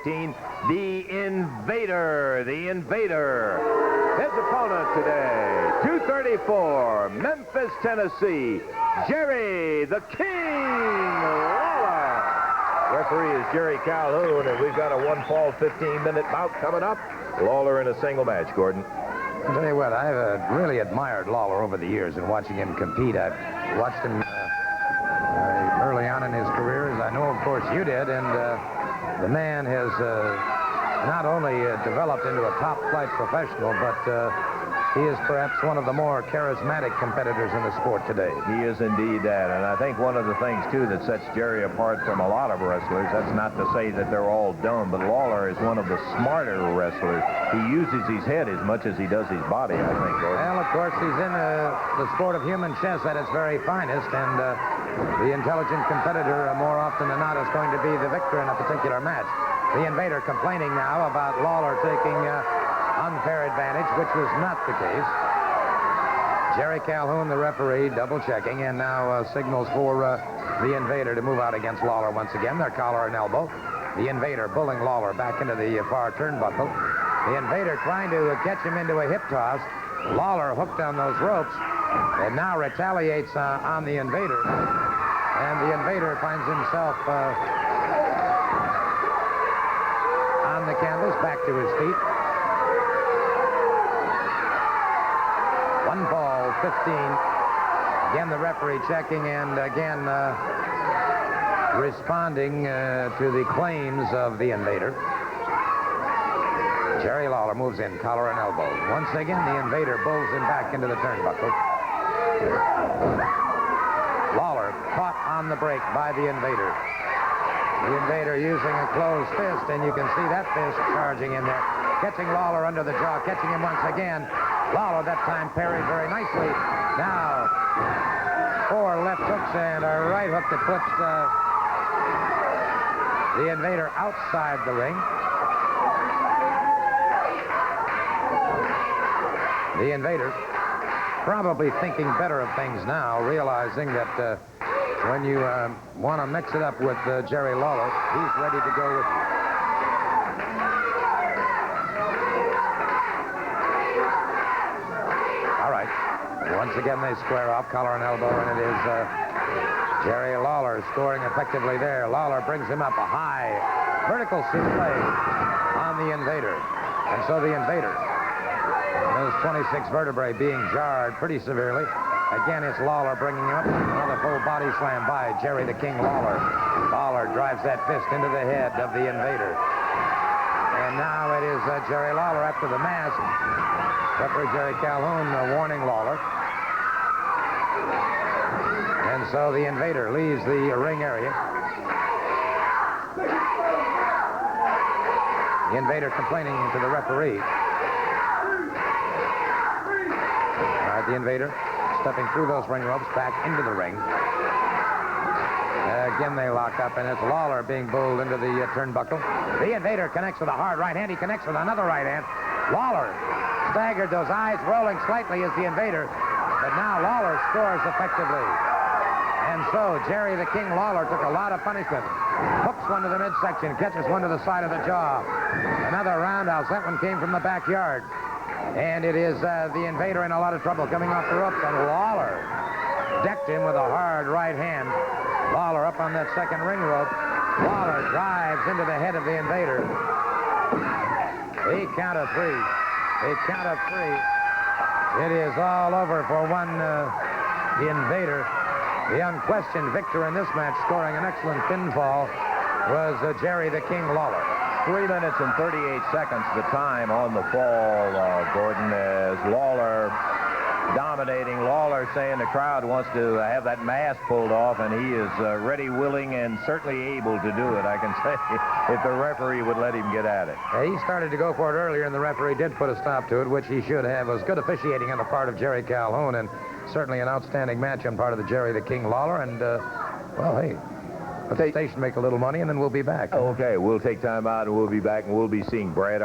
The Invader. The Invader. His opponent today, 234, Memphis, Tennessee, Jerry the King Lawler. Referee is Jerry Calhoun, and we've got a one-fall 15-minute bout coming up. Lawler in a single match, Gordon. I'll tell you what, I've really admired Lawler over the years in watching him compete. I've watched him early on in his career, as I know, of course, you did, and the man has not only developed into a top-flight professional, but he is perhaps one of the more charismatic competitors in the sport today. He is indeed that, and I think one of the things, too, that sets Jerry apart from a lot of wrestlers, that's not to say that they're all dumb, but Lawler is one of the smarter wrestlers. He uses his head as much as he does his body, I think, Gordon. Well, of course, he's in the sport of human chess at its very finest, and the intelligent competitor, more often than not, is going to be the victor in a particular match. The Invader complaining now about Lawler taking unfair advantage, which was not the case. Jerry Calhoun, the referee, double-checking, and now signals for the Invader to move out against Lawler once again. Their collar and elbow. The Invader bullying Lawler back into the far turnbuckle. The Invader trying to catch him into a hip toss. Lawler hooked on those ropes and now retaliates on the Invader. And the Invader finds himself on the canvas, back to his feet. 1 ball, 15. Again, the referee checking and again responding to the claims of the Invader. Jerry Lawler moves in, collar and elbow. Once again, the Invader bulls him back into the turnbuckle. Lawler caught on the break by the Invader. The Invader using a closed fist, and you can see that fist charging in there. Catching Lawler under the jaw, catching him once again. Lawler that time parried very nicely. Now, 4 left hooks and a right hook that puts the Invader outside the ring. The Invader probably thinking better of things now, realizing that when you want to mix it up with Jerry Lawler, he's ready to go with you. All right. Once again, they square off, collar and elbow, and it is Jerry Lawler scoring effectively there. Lawler brings him up a high vertical suplex on the Invader. And so the Invader, those 26 vertebrae being jarred pretty severely. Again, it's Lawler bringing him up. Another full body slam by Jerry the King Lawler. Lawler drives that fist into the head of the Invader. And now it is Jerry Lawler after the mask. Referee Jerry Calhoun warning Lawler. And so the Invader leaves the ring area. The Invader complaining to the referee. All right, the Invader stepping through those ring ropes back into the ring. Again, they lock up, and it's Lawler being bowled into the turnbuckle. The Invader connects with a hard right hand. He connects with another right hand. Lawler staggered, those eyes rolling slightly as the Invader, but now Lawler scores effectively. And so Jerry the King Lawler took a lot of punishment. Hooks one to the midsection, catches one to the side of the jaw. Another roundhouse. That one came from the backyard. And it is the Invader in a lot of trouble coming off the ropes, and Lawler decked him with a hard right hand. Lawler up on that second ring rope. Lawler drives into the head of the Invader. A count of 3. A count of 3. It is all over for the Invader. The unquestioned victor in this match, scoring an excellent pinfall, was Jerry the King Lawler. 3 minutes and 38 seconds the time on the fall, Gordon, as Lawler dominating. Lawler saying the crowd wants to have that mask pulled off, and he is ready, willing, and certainly able to do it, I can say, if the referee would let him get at it. He started to go for it earlier, and the referee did put a stop to it, which he should have. It was good officiating on the part of Jerry Calhoun, and certainly an outstanding match on part of the Jerry the King Lawler, and, well, hey, let the station make a little money, and then we'll be back. Okay, we'll take time out, and we'll be back, and we'll be seeing Brad